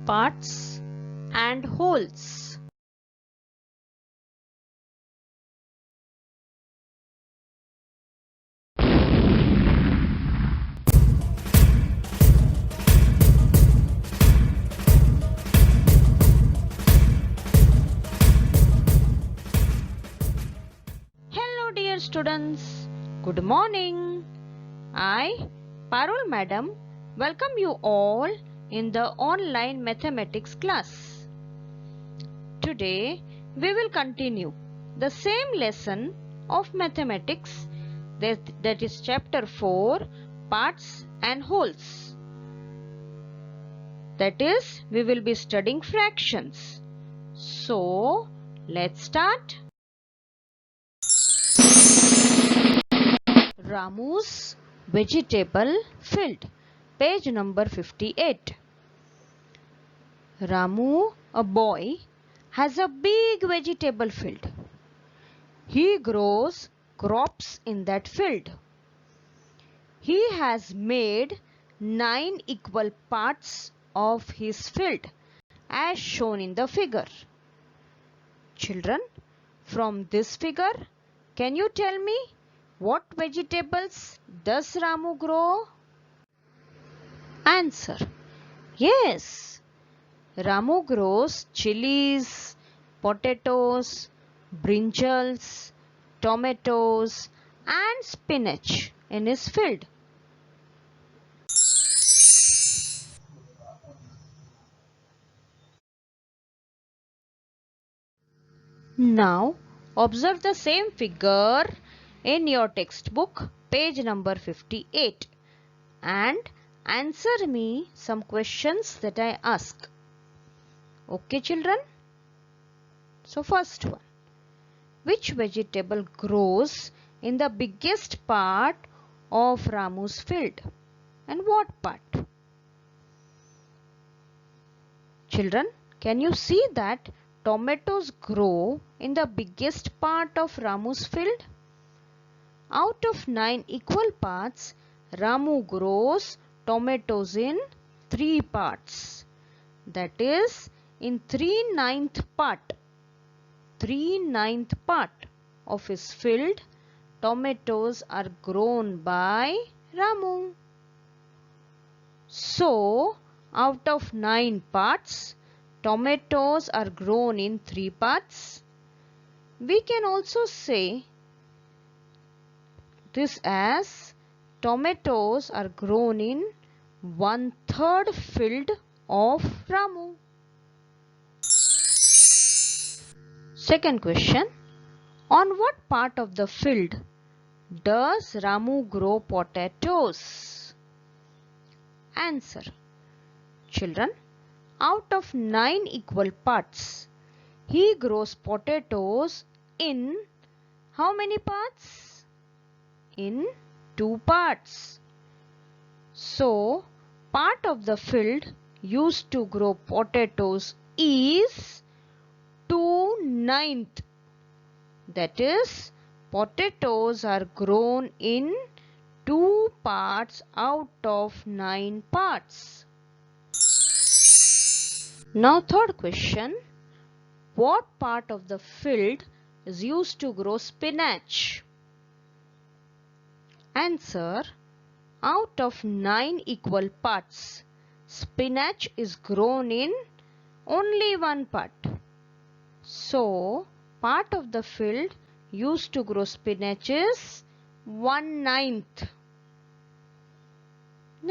parts and wholes. Hello dear students, good morning. I, Parul Madam, welcome you all in the online mathematics class. Today we will continue the same lesson of mathematics, that is chapter 4, parts and wholes. That is, we will be studying fractions. So let's start. Ramu's vegetable field, page number 58. Ramu, a boy, has a big vegetable field. He grows crops in that field. He has made 9 equal parts of his field as shown in the figure. Children, from this figure, can you tell me what vegetables does Ramu grow? Answer: yes. Ramu grows chilies, potatoes, brinjals, tomatoes and spinach in his field. Now observe the same figure in your textbook, page number 58, and answer me some questions that I ask. Okay children? So first one, which vegetable grows in the biggest part of Ramu's field, and what part? Children, can you see that tomatoes grow in the biggest part of Ramu's field? Out of 9 equal parts, Ramu grows tomatoes in 3 parts. That is, in 3/9 part. 3/9 part of his field, tomatoes are grown by Ramu. So, out of 9 parts, tomatoes are grown in 3 parts. We can also say this as tomatoes are grown in 1/3 field of Ramu. Second question, on what part of the field does Ramu grow potatoes? Answer: children, out of 9 equal parts, he grows potatoes in how many parts? In 2 parts. So, part of the field used to grow potatoes is 2/9. That is, potatoes are grown in 2 parts out of 9 parts. Now third question, what part of the field is used to grow spinach? Answer: out of 9 equal parts, spinach is grown in only 1 part. So, part of the field used to grow spinach is 1/9.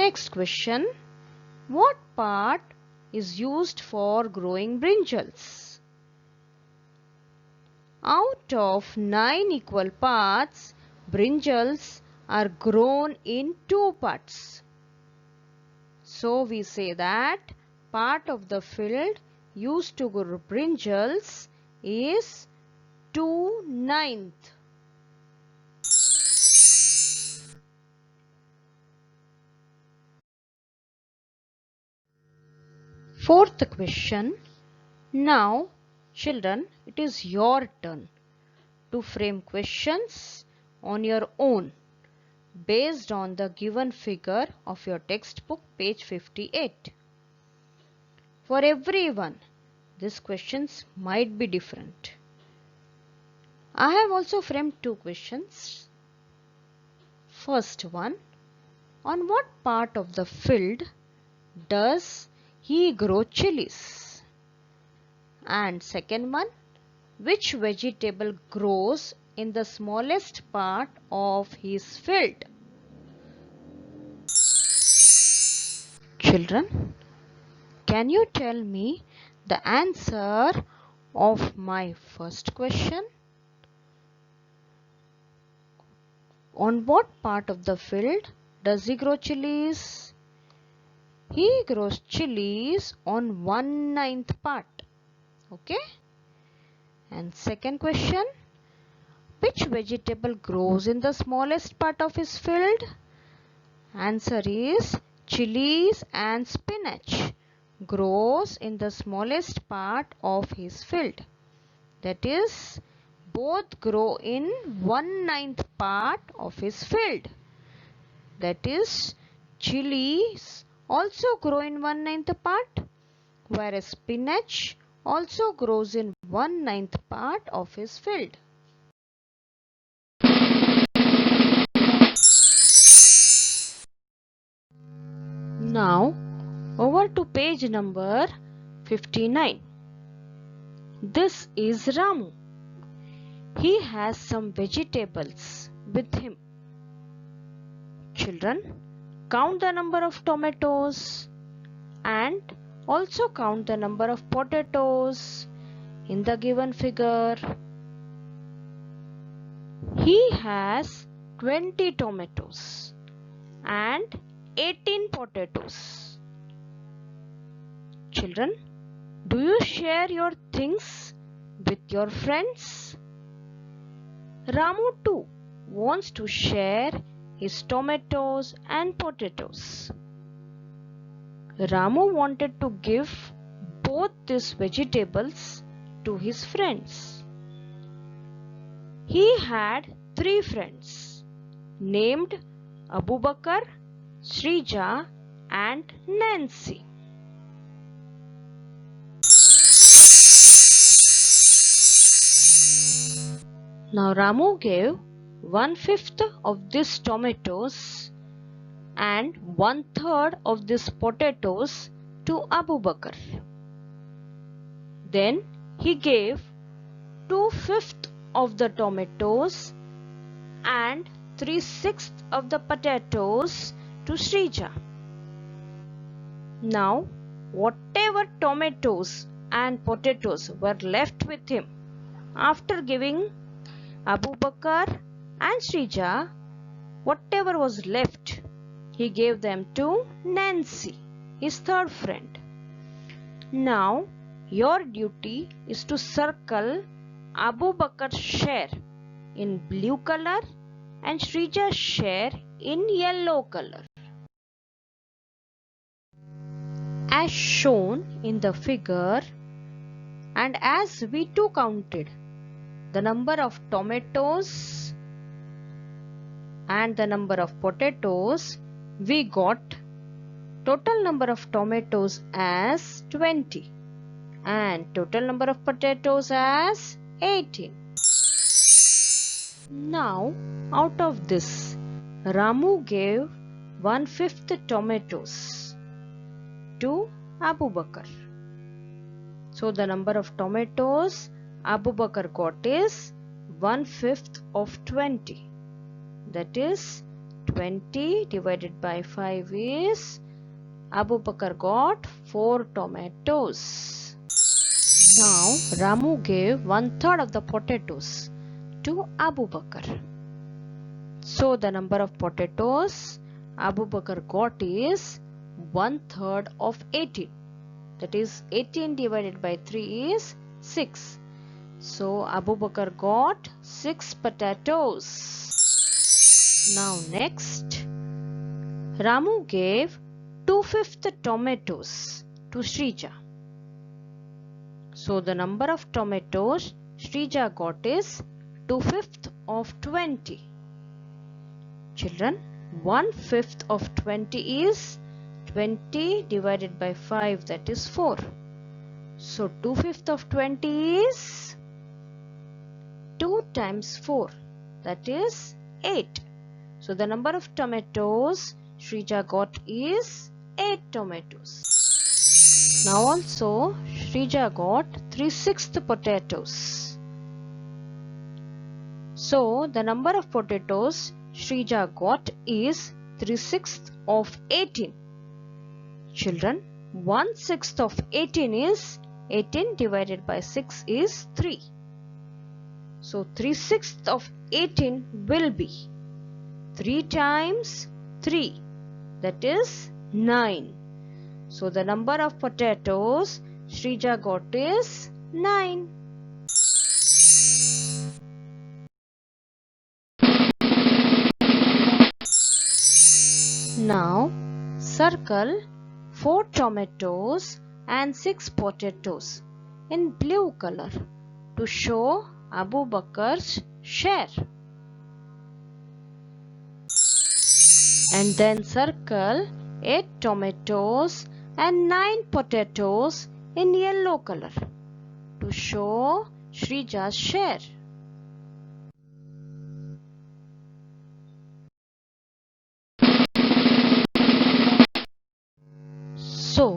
Next question, what part is used for growing brinjals? Out of 9 equal parts, brinjals are grown in 2 parts. So we say that part of the field used to grow brinjals is 2/9. Fourth question. Now children, it is your turn to frame questions on your own based on the given figure of your textbook, page 58. for everyone. These questions might be different. I have also framed two questions. First one, on what part of the field does he grow chilies? And second one, which vegetable grows in the smallest part of his field? Children, can you tell me the answer of my first question? On what part of the field does he grow chilies? He grows chilies on 1/9 part. Okay? And second question, which vegetable grows in the smallest part of his field? Answer is chilies and spinach grows in the smallest part of his field. That is, both grow in 1/9 part of his field. That is, chilies also grow in 1/9 part, whereas spinach also grows in 1/9 part of his field. Now, over to page number 59. This is Ramu. He has some vegetables with him. Children, count the number of tomatoes and also count the number of potatoes in the given figure. He has 20 tomatoes and 18 potatoes. Children, do you share your things with your friends? Ramu too wants to share his tomatoes and potatoes. Ramu wanted to give both these vegetables to his friends. He had 3 friends named Abubakar, Srija and Nancy. Now Ramu gave 1/5 of these tomatoes and 1/3 of these potatoes to Abubakar. Then he gave 2/5 of the tomatoes and 3/6 of the potatoes to Srija. Now whatever tomatoes and potatoes were left with him after giving Abubakar and Srija, whatever was left, he gave them to Nancy, his third friend. Now, your duty is to circle Abubakar's share in blue color and Srija's share in yellow color. As shown in the figure, and as we too counted the number of tomatoes and the number of potatoes, we got total number of tomatoes as 20 and total number of potatoes as 18. Now, out of this, Ramu gave 1/5 tomatoes to Abubakar. So the number of tomatoes Abubakar got is 1/5 of 20. That is 20 divided by 5 is Abubakar got 4 tomatoes. Now Ramu gave 1/3 of the potatoes to Abubakar. So the number of potatoes Abubakar got is 1/3 of 18. That is 18 divided by 3 is 6. So Abubakar got 6 potatoes. Now next, Ramu gave 2/5 tomatoes to Srija. So the number of tomatoes Srija got is 2/5 of 20. Children, 1/5 of 20 is 20 divided by 5, that is 4. So 2/5 of 20 is 2 times 4, that is 8. So the number of tomatoes Shrija got is 8 tomatoes. Now also Shrija got 3/6 potatoes. So the number of potatoes Shrija got is 3/6 of 18. Children, 1/6 of 18 is 18 divided by 6 is 3. So 3/6 of 18 will be 3 times 3, that is 9. So the number of potatoes Shrija got is 9. Now circle 4 tomatoes and 6 potatoes in blue color to show Abu Bakar's share. And then circle 8 tomatoes and 9 potatoes in yellow color to show Shrija's share. So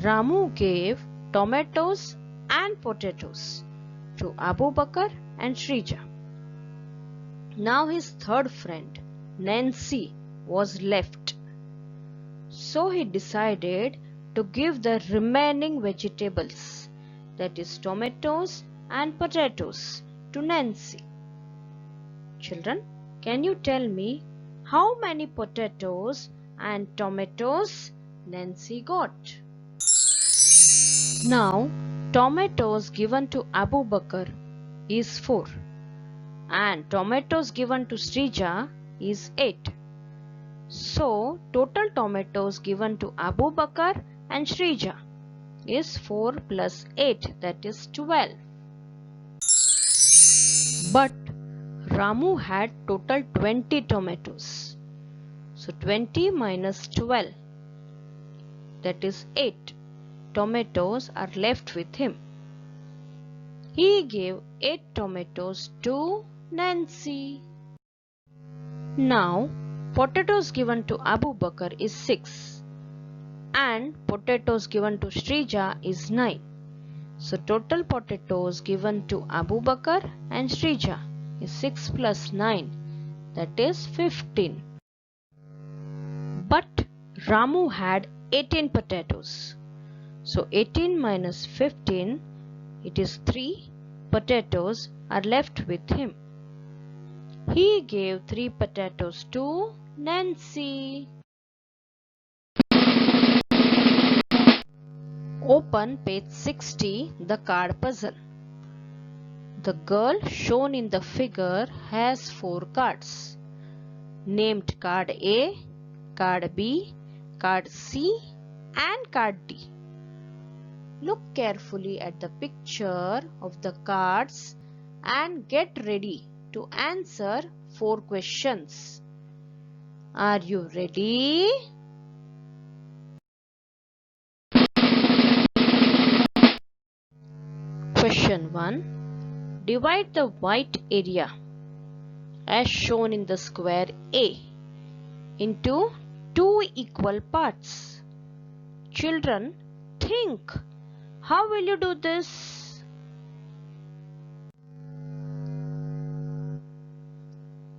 Ramu gave tomatoes and potatoes to Abu Bakar and Shrija. Now his third friend, Nancy, was left. So he decided to give the remaining vegetables, that is tomatoes and potatoes, to Nancy. Children, can you tell me how many potatoes and tomatoes Nancy got? Now tomatoes given to Abu Bakar is 4 and tomatoes given to Shrija is 8. So total tomatoes given to Abu Bakar and Shrija is 4 plus 8, that is 12. But Ramu had total 20 tomatoes. So 20 minus 12, that is 8 tomatoes are left with him. He gave 8 tomatoes to Nancy. Now potatoes given to Abu Bakar is 6 and potatoes given to Shrija is 9. So total potatoes given to Abu Bakar and Shrija is 6 plus 9, that is 15. But Ramu had 18 potatoes. So 18 minus 15, it is 3 potatoes are left with him. He gave 3 potatoes to Nancy. Open page 60, the card puzzle. The girl shown in the figure has 4 cards named card A, card B, card C and card D. Look carefully at the picture of the cards and get ready to answer 4 questions. Are you ready? Question 1. Divide the white area as shown in the square A into 2 equal parts. Children, think. How will you do this?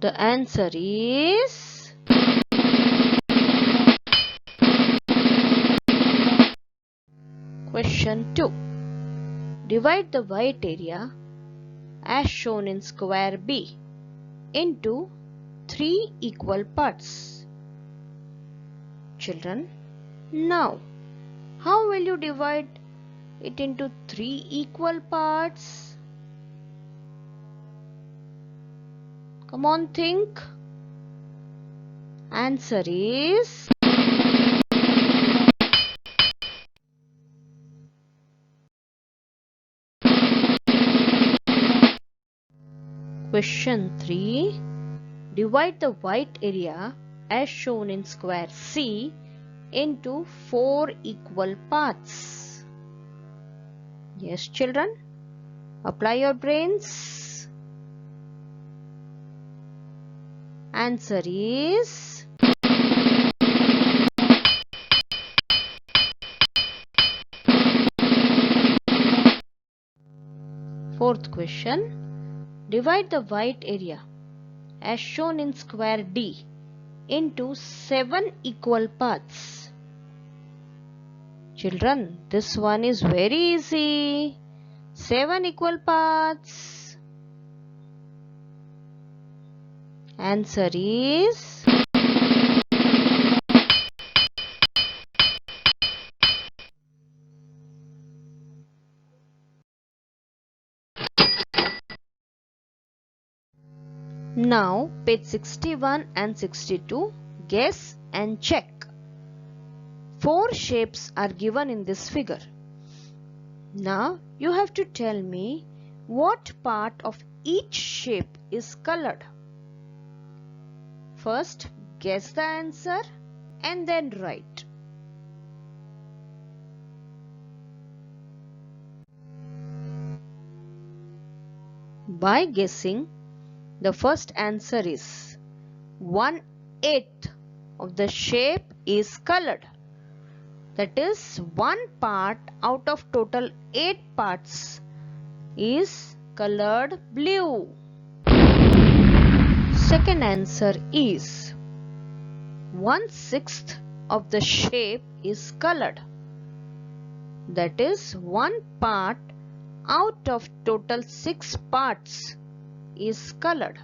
The answer is Question 2. Divide the white area as shown in square B into 3 equal parts. Children, now how will you divide it into 3 equal parts? Come on, think. Answer is Question 3. Divide the white area as shown in square C into 4 equal parts. Yes, children, apply your brains. Answer is fourth question. Divide the white area as shown in square D into 7 equal parts. Children, this one is very easy. 7 equal parts. Answer is now page 61 and 62. Guess and check. 4 shapes are given in this figure. Now you have to tell me what part of each shape is colored. First, guess the answer and then write. By guessing, the first answer is 1/8 of the shape is colored. That is, one part out of total 8 parts is colored blue. Second answer is 1/6 of the shape is colored. That is, one part out of total 6 parts is colored.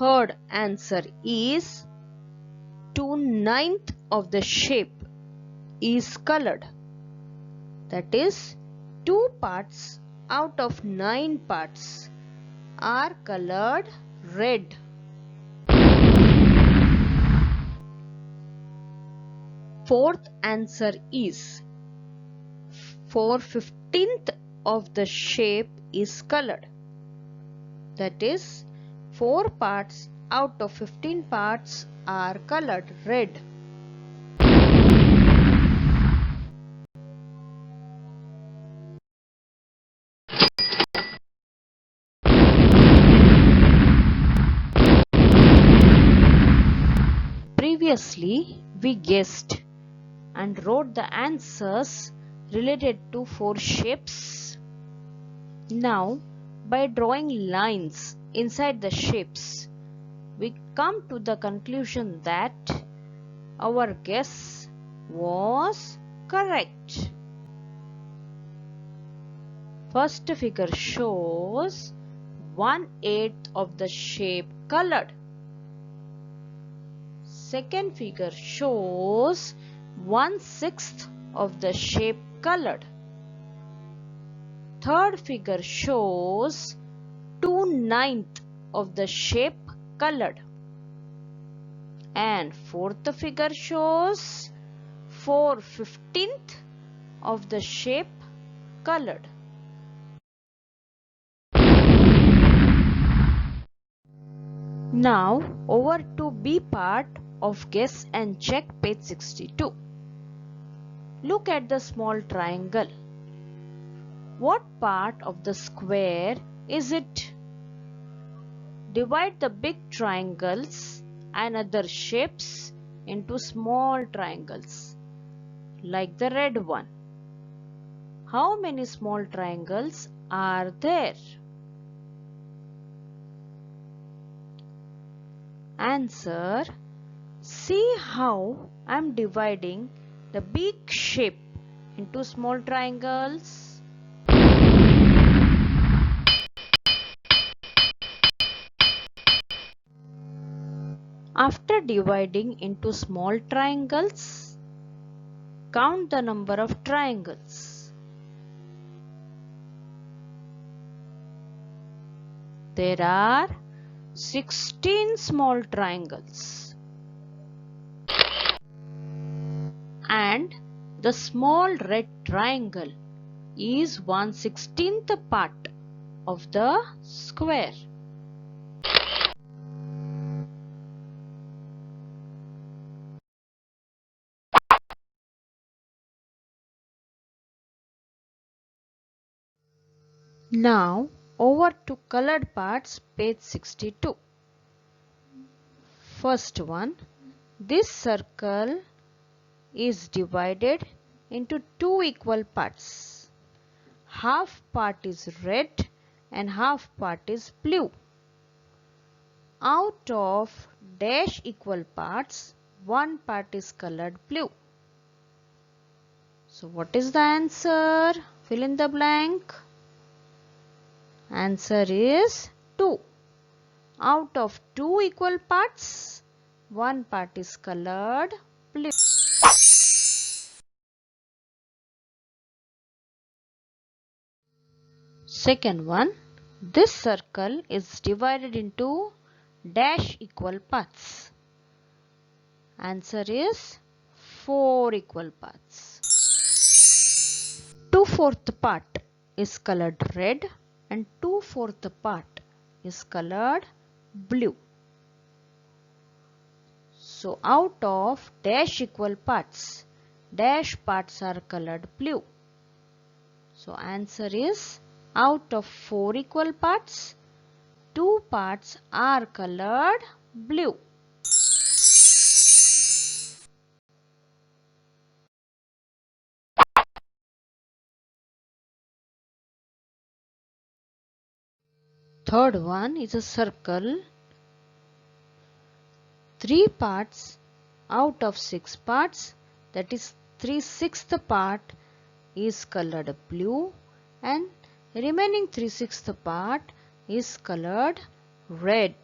Third answer is 2/9 of the shape is colored. That is, 2 parts out of 9 parts are colored red. Fourth answer is 4/15 of the shape is colored. That is, 4 parts out of 15 parts are colored red. Previously, we guessed and wrote the answers related to 4 shapes. Now, by drawing lines inside the shapes, we come to the conclusion that our guess was correct. First figure shows 1/8 of the shape colored. Second figure shows 1/6 of the shape colored. Third figure shows 2/9 of the shape colored. And fourth figure shows 4/15 of the shape colored. Now over to B part of guess and check, page 62. Look at the small triangle. What part of the square is it? Divide the big triangles and other shapes into small triangles, like the red one. How many small triangles are there? Answer. See how I am dividing the big shape into small triangles. After dividing into small triangles, count the number of triangles. There are 16 small triangles. And the small red triangle is 1/16th part of the square. Now over to colored parts, page 62. First one, this circle is divided into two equal parts. Half part is red and half part is blue. Out of dash equal parts, one part is colored blue. So what is the answer? Fill in the blank. Answer is 2. Out of two equal parts, one part is colored blue. Second one, this circle is divided into dash equal parts. Answer is 4 equal parts. 2/4 part is colored red and 2/4 part is colored blue. So out of dash equal parts, dash parts are colored blue. So answer is out of 4 equal parts, 2 parts are colored blue. Third one is a circle. 3 parts out of 6 parts, that is 3/6 part is colored blue and remaining 3/6 part is colored red.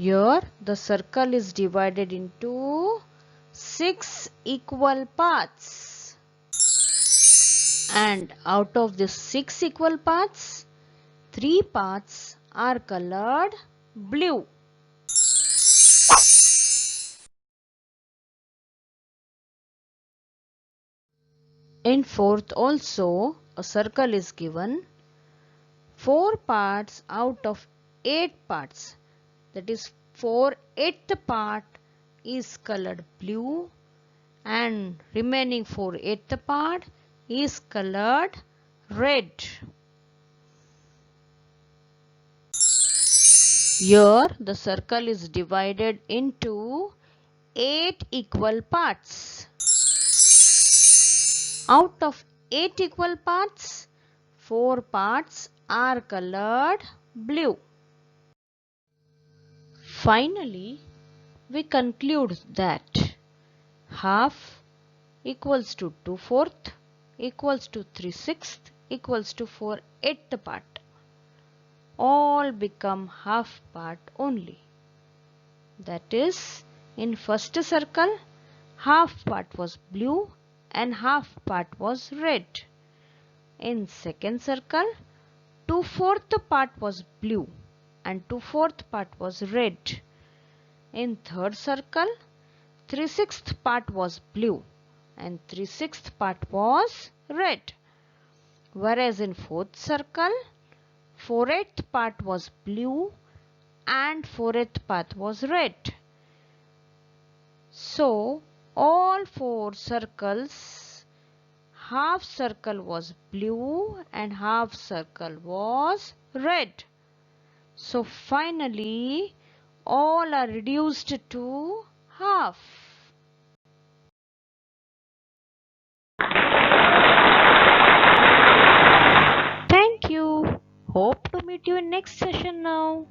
Here the circle is divided into 6 equal parts, and out of the 6 equal parts, 3 parts are colored blue. In fourth also a circle is given. 4 parts out of 8 parts, that is 4/8 part is colored blue and remaining 4/8 part is colored red. Here the circle is divided into 8 equal parts. Out of 8 equal parts, 4 parts are colored blue. Finally, we conclude that half equals to 2/4 equals to 3/6 equals to 4/8 part. All become half part only. That is, in first circle, half part was blue and half part was red. In second circle, 2/4 part was blue and 2/4 part was red. In third circle, 3/6 part was blue and 3/6 part was red. Whereas in fourth circle, 4/8 part was blue and 4/8 part was red. So all 4 circles, half circle was blue and half circle was red. So finally all are reduced to half. Thank you. Hope to meet you in next session now.